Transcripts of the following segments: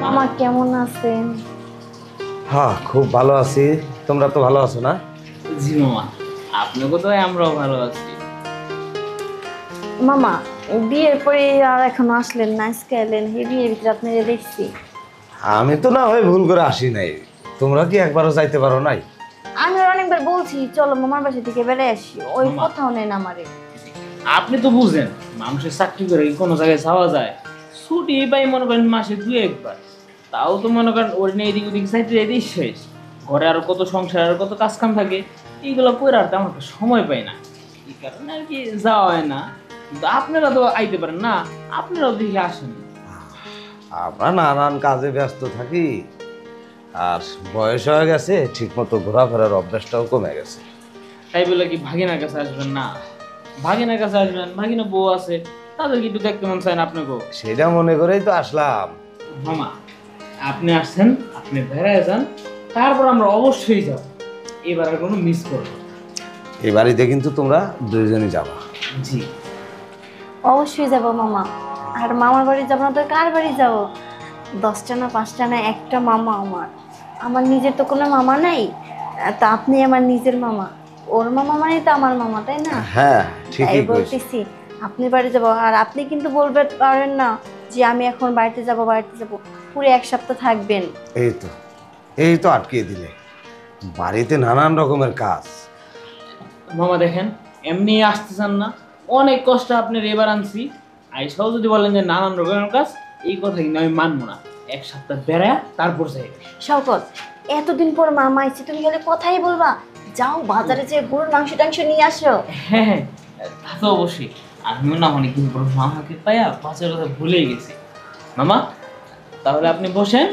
মামা কেমন আছেন? হ্যাঁ, খুব ভালো আছি। তোমরা তো ভালো আছো না? জি মামা, আপনাকে তো আমরাও ভালো আছি। মামা বিয়ের পরে আর এখনো আসলেন না, আজকে এলেন। এই বিয়ের ভিতরে আপনারা দেখছি। আমি তো না হয় ভুল করে আসি নাই। তোমরা কি একবারও যাইতে পারো নাই? আমি আর অনেকবার বলছি চলো মামার বাসা থেকে বেড়ে আসি, ওই মামা। কথাও নেন আমারে। আপনি তো বুঝেন মানুষের চাকরি করে কি কোনো জায়গায় যাওয়া যায়? ছুটি পাই মনে করেন মাসে 2-1 বার, তাও তো মনে করেন ওর নিয়ে এদিক ওদিক চাইতে যাইতেই শেষ। ঘরে আরো কত সংসার আর কত কাজ কাম থাকে, এইগুলো করে আর তেমন একটা সময় পাই না, এই কারণে আর কি যাওয়া হয় না। কিন্তু আপনারা তো আইতে পারেন না, আপনারাও দেখে আসেন। আমরা নানান কাজে ব্যস্ত থাকি, আর বয়স হয়ে গেছে, ঠিক মতো ঘোরাফেরার অভ্যাসটাও কমে গেছে। তাই বলে কি ভাগিনার কাছে আসবেন না? ভাগিনার কাছে আসবেন, ভাগিনা বউ আছে, তাদেরকে একটু দেখতে মন চায় না আপনাকেও? সেটা মনে করেই তো আসলাম। মামা আপনি আসছেন, আপনি বেড়ায় যান, তারপর আমরা অবশ্যই যাব। এবার আর কোনো মিস করবো না। এই বাড়িতে কিন্তু তোমরা দুইজনই যাবা। জি অবশ্যই যাব মামা। আর মামার বাড়ি যাবো না তো কার বাড়ি যাব? 10টা না 5টা না একটা মামা আমার। আমার নিজের তো কোনো মামা নাই, তা আপনি আমার নিজের মামা। ওর মামা মানে তো আমার মামা, তাই না? হ্যাঁ, তাই ঠিকই কইছো। বলতেছি আপনি বাড়ি যাব। আর আপনি কিন্তু বলতে পারেন না যে আমি এখন বাড়িতে যাব পুরো 1 সপ্তাহ থাকবেন। এই তো আটকে দিলে। বাড়িতে নানান রকমের কাজ। মামা দেখেন, এমনি আসতে চান না, অনেক কষ্ট আপনার এবার আনছি। আইসাও যদি বলেন যে নানান রকমের কাজ, এই কথা কিন্তু আমি মানবো না। 1 সপ্তাহ বেড়ায় তারপর যাই। শওকত, এতদিন পর মামা আইছে, তুমি খালি কথাই বলবা। যাও বাজারে যে গরুর মাংস টাংস নিয়ে আসো। হ্যাঁ হ্যাঁ, তা তো অবশ্যই। আমিও না অনেকদিন পর মামাকে পাইয়া বাচ্চার কথা ভুলেই গেছি। মামা তাহলে আপনি বসেন,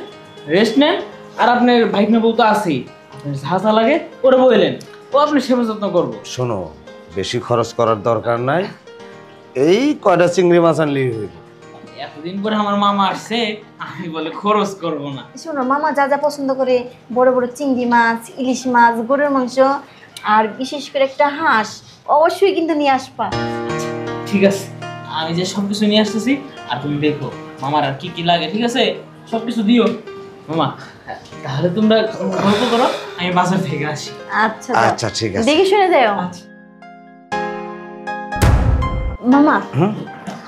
রেস্ট নেন। আর আপনার ভাইকনা বউ তো আছেই, আপনার ঝাঁঝা লাগে ওরে বললেন, ও আপনি সেবা যত্ন করবো। শোনো, বেশি খরচ করার দরকার নাই। এই কয়টা চিংড়ি মাছ আনলেই হইব। এতদিন পরে আমার মামা আসছে, আমি বলে খরচ করবো না। শোনো, মামা যা যা পছন্দ করে, বড় বড় চিংড়ি মাছ, ইলিশ মাছ, গরুর মাংস, আর বিশেষ করে একটা হাঁস অবশ্যই কিন্তু নিয়ে আসবা। ঠিক আছে, আমি যে সবকিছু নিয়ে আসতেছি, আর তুমি দেখো মামার আর কি কি লাগে। ঠিক আছে, সবকিছু দিও। মামা তাহলে তোমরা গল্প করো, আমি বাজার থেকে আসি। আচ্ছা যাও। আচ্ছা, ঠিক আছে। দেখে শুনে যাও। আচ্ছা। মামা হুম?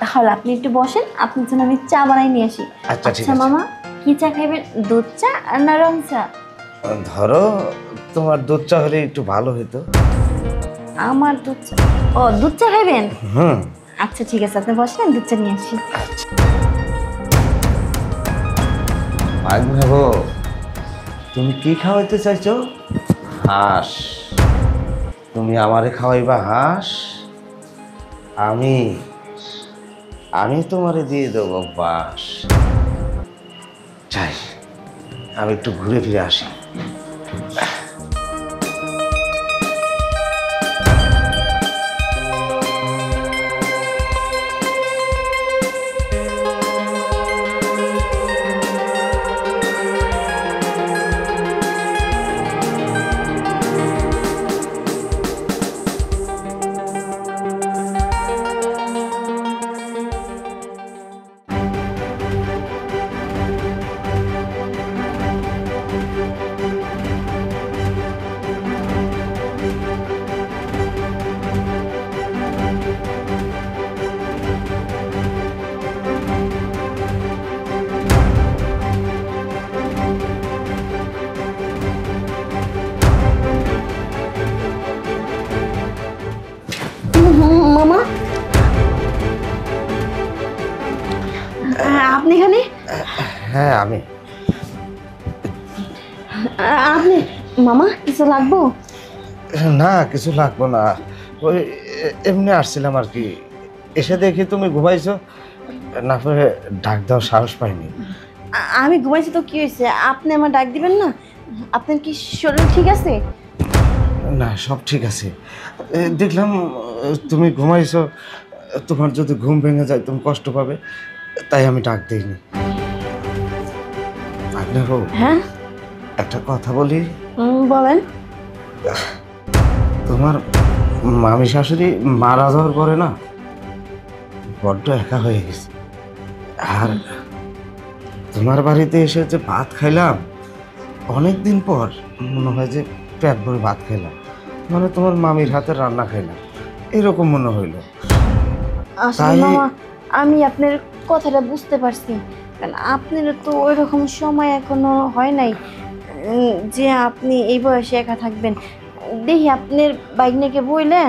তাহলে আপনি একটু বসেন, আপনার জন্য আমি চা বানাই নিয়ে আসি। আচ্ছা, ঠিক আছে। মামা কি চা খাইবেন, দুধ চা আর না রং চা? ধরো, তোমার দুধ চা হলে একটু ভালো হতো। আমার দুধ চা। ও, দুধ চা খাইবেন? হুম। আচ্ছা ঠিক আছে, আপনি বসেন, দুধ চা নিয়ে আসি। ভাবো, তুমি কি খাওয়াইতে চাইছো? হাঁস। তুমি আমারে খাওয়াইবা হাঁস, আমি তোমারে দিয়ে দেবো বাস। চাই আমি একটু ঘুরে ফিরে আসি। মামা আপনি এখানে? হ্যাঁ, আমি। আপনি মামা কিছু লাগবো? না, কিছু লাগবো না। ওই এমনি আসছিলাম আর কি। এসে দেখি তুমি ঘুমাইছো, না পরে ডাক দাও সাহস পাইনি। আমি ঘুমাইছি তো কি হয়েছে, আপনি আমার ডাক দিবেন না? আপনার কি শরীর ঠিক আছে? না, সব ঠিক আছে। দেখলাম তুমি ঘুমাইছো, তোমার যদি ঘুম ভেঙে যায় তুমি কষ্ট পাবে, তাই আমি ডাক দিইনি। আপনার হ্যাঁ, একটা কথা বলি। বলেন। তোমার মামি শাশুড়ি মারা যাওয়ার পরে না বড্ড একা হয়ে গেছে। আর তোমার বাড়িতে এসে যে ভাত খাইলাম, অনেক দিন পর মনে হয় যে পেট ভরে ভাত খাইলাম, মানে তোমার মামির হাতে রান্না খাইলাম, এরকম মনে হইলো। আসলে তাই- মামা আমি আপনার কথাটা বুঝতে পারছি, কারণ আপনার তো ওই রকম সময় এখনো হয় নাই যে আপনি এই বয়সে একা থাকবেন। দেখি আপনার বাইকনাকে বইলে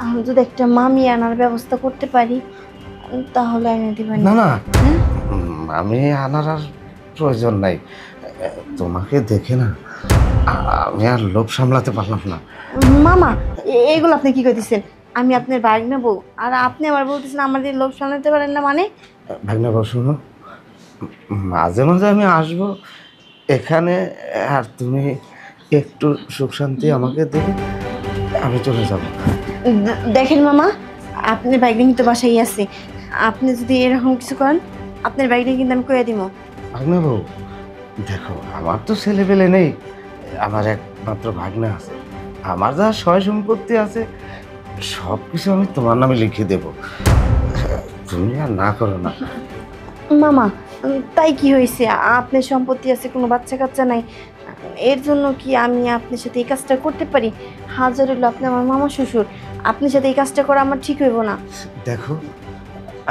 আমি যদি একটা মামি আনার ব্যবস্থা করতে পারি তাহলে এনে দিবেন। না না, হ্যাঁ? আমি আনার আর প্রয়োজন নাই। তোমাকে দেখে না আমি আর লোভ সামলাতে পারলাম না। মামা এগুলো আপনি কি করতেছেন? আমি আপনার বাইক নেবো আর আপনি আবার বলতেছেন আমাদের লোভ সামলাতে পারেন না মানে? ভাগনা বাবু শুনো, মাঝে মাঝে আমি আসবো এখানে, আর তুমি একটু সুখ শান্তি আমাকে দেবে, আমি চলে যাব। দেখেন মামা, আপনার বাইকটা কিন্তু বাসায় আছে, আপনি যদি এরকম কিছু করেন আপনার বাইকটা কিন্তু আমি কয়ে দিব। ভাগনা বাবু দেখো, আমার তো ছেলে পেলে নেই, আমার একমাত্র ভাগনা আছে, আমার যা সয় সম্পত্তি আছে সব কিছু আমি তোমার নামে লিখে দেব, তুমি আর না করো না। মামা তাই কি হয়েছে? আপনার সম্পত্তি আছে, কোনো বাচ্চা কাচ্চা নাই, এর জন্য কি আমি আপনার সাথে এই কাজটা করতে পারি? হাজার হইলো আপনি আমার মামা শ্বশুর, আপনার সাথে এই কাজটা করা আমার ঠিক হইব না। দেখো,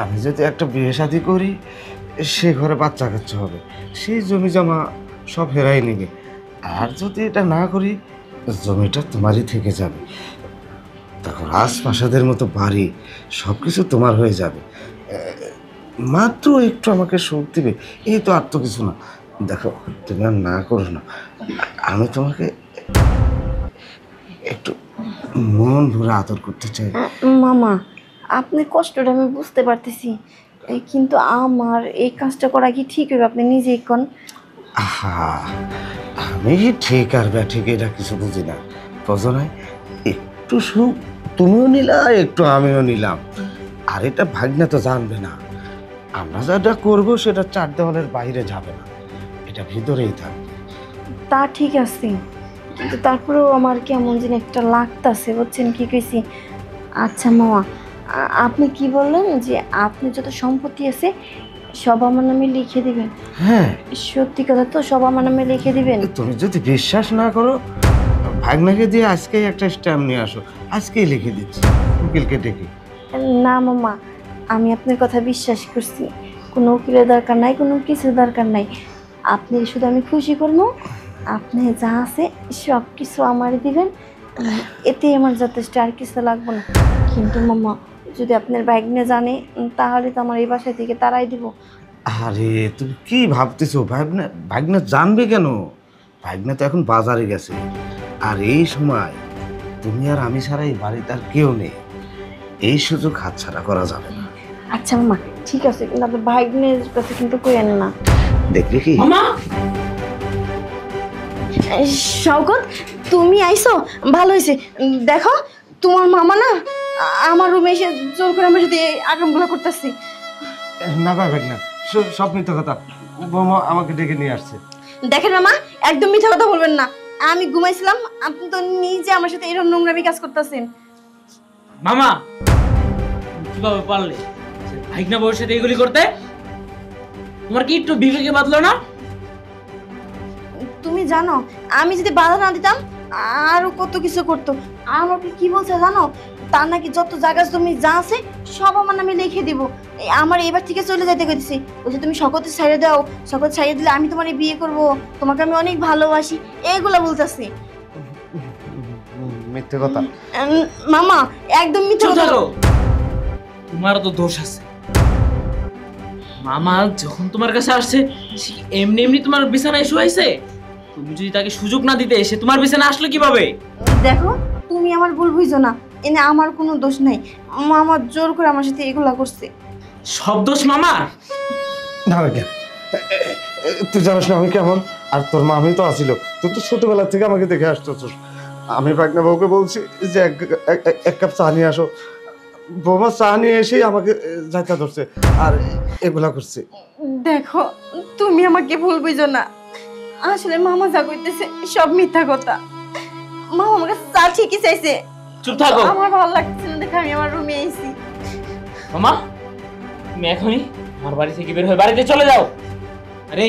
আমি যদি একটা বিয়ে শাদী করি, সে ঘরে বাচ্চা কাচ্চা হবে, সেই জমি জমা সব হেরাই নেবে, আর যদি এটা না করি জমিটা তোমারই থেকে যাবে, তখন রাজপ্রাসাদের মতো বাড়ি সব কিছু তোমার হয়ে যাবে, মাত্র একটু আমাকে সুখ দিবে, এই তো আর তো কিছু না। দেখো তুমি আর না করো না, আমি তোমাকে একটু মন ভরে আদর করতে চাই। মামা আপনার কষ্টটা আমি বুঝতে পারতেছি, কিন্তু আমার এই কাজটা করা কি ঠিক হবে? আপনি নিজেই কোন। আহা, আমি ঠিক আর ব্যাঠিক এটা কিছু বুঝি না, বোঝো না? একটু সুখ তুমিও নিলা, একটু আমিও নিলাম, আর এটা ভাগ্নে তো জানবে না, আমরা যেটা করবো সেটা চার দেওয়ালের বাইরে যাবে না, এটা ভিতরেই থাকবে। তা ঠিক আছে, কিন্তু তারপরেও আমার কেমন যেন একটা লাগতাছে, বুঝছেন কি কইছি? আচ্ছা মামা, আপনি কি বললেন যে আপনি যত সম্পত্তি আছে সব আমার নামে লিখে দিবেন? হ্যাঁ, সত্যি কথা তো, সব আমার নামে লিখে দিবেন? তুমি যদি বিশ্বাস না করো, ভাগ্নাকে দিয়ে আজকেই একটা স্ট্যাম্প নিয়ে আসো, আজকেই লিখে দিচ্ছি উকিলকে ডেকে। না মামা, আমি আপনার কথা বিশ্বাস করছি, কোনো উকিলের দরকার নাই, কোনো কিছুর দরকার নাই, আপনি শুধু আমি খুশি করবো, আপনি যা আছে সব কিছু আমার দিবেন, এতেই আমার যথেষ্ট, আর কিছু লাগবে না। কিন্তু মামা যদি আপনার বাইক নিয়ে জানে তাহলে তো আমার এই বাসা থেকে তাড়াই দিব। আরে তুমি কি ভাবতেছো? ভাগনা ভাগনা জানবে কেন? ভাগনা তো এখন বাজারে গেছে, আর এই সময় তুমি আর আমি ছাড়া এই বাড়িতে আর কেউ নেই, এই সুযোগ হাতছাড়া করা যাবে না। আচ্ছা মামা ঠিক আছে, কিন্তু আপনার বাইক নিয়ে কাছে কিন্তু কইেন না। দেখলে কি মামা শওকত, তুমি আইছো, ভালো হয়েছে। দেখো তোমার মামা না আমার রুমে এসে জোর করে আমার সাথে আকামগুলো করতেছি। না ভাই ভাগনা, সব মিথ্যা কথা, বৌমা আমাকে ডেকে নিয়ে আসছে। দেখেন মামা, একদম মিথ্যা কথা বলবেন না, আমি ঘুমাইছিলাম, আপনি তো নিজে আমার সাথে এরকম নোংরামি কাজ করতেছেন। মামা তুমি কিভাবে পারলে ভাইগনা বউয়ের সাথে এগুলি করতে? তোমার কি একটু বিবেকে বাঁধলো না? তুমি জানো আমি যদি বাধা না দিতাম আরো কত কিছু করতো। আর আমাকে কি বলছে জানো, তার নাকি যত জায়গা জমি যা আছে সব আমার নামে লিখে দিব, আমার এবার থেকে চলে যেতে কইতেছি। বলছে তুমি সকতে ছাইড়ে দাও, সকতে ছাইড়ে দিলে আমি তোমার বিয়ে করব, তোমাকে আমি অনেক ভালোবাসি, এইগুলা বলতেছি। মিথ্যে কথা। মামা একদম মিথ্যা চুপ কথা। থাকো, তোমারও তো দোষ আছে। মামা যখন তোমার কাছে আসছে সে এমনি এমনি তোমার বিছানায় শুয়েছে, তুমি যদি তাকে সুযোগ না দিতে সে তোমার বিছানায় আসলো কিভাবে? দেখো তুমি আমার ভুল বুঝছো না, এনে আমার কোনো দোষ নাই, মামা জোর করে আমার সাথে এগুলা করছে। সব দোষ মামার? না ভাগ্না, তুই জানিস না আমি কেমন, আর তোর মামি তো আসিল, তুই তো ছোটবেলা থেকে আমাকে দেখে আসতেছিস। আমি ভাগ্না বউকে বলছি যে এক কাপ চা নিয়ে আসো, বৌমা চা নিয়ে এসেই আমাকে যাইতা ধরছে আর এগুলা করছে। দেখো তুমি আমাকে ভুল বুঝো না, আসলে মামা যা কইতেছে সব মিথ্যা কথা। মামা আমাকে চা ঠিকই চাইছে, চুপ থাকো। আমার ভালো লাগছে না দেখে আমি আমার রুমে এসেছি। মামা তুমি এখনই আমার বাড়ি থেকে বের হয়ে বাড়িতে চলে যাও। আরে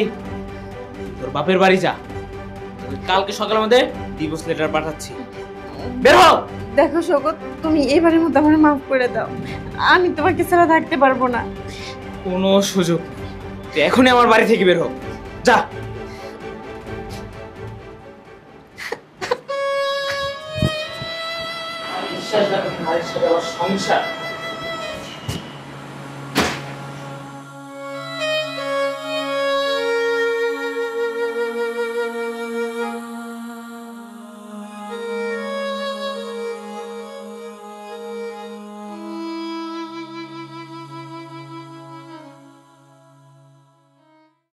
তোর বাপের বাড়ি যা, কালকে সকালের মধ্যে ডিভোর্স লেটার পাঠাচ্ছি। বের হও। দেখো শোকত, তুমি এবারের মতো আমার মাফ করে দাও। আমি তোমাকে ছাড়া থাকতে পারবো না। কোনো সুযোগ নেই, তুই এখনই আমার বাড়ি থেকে বের হ, যা। সংসার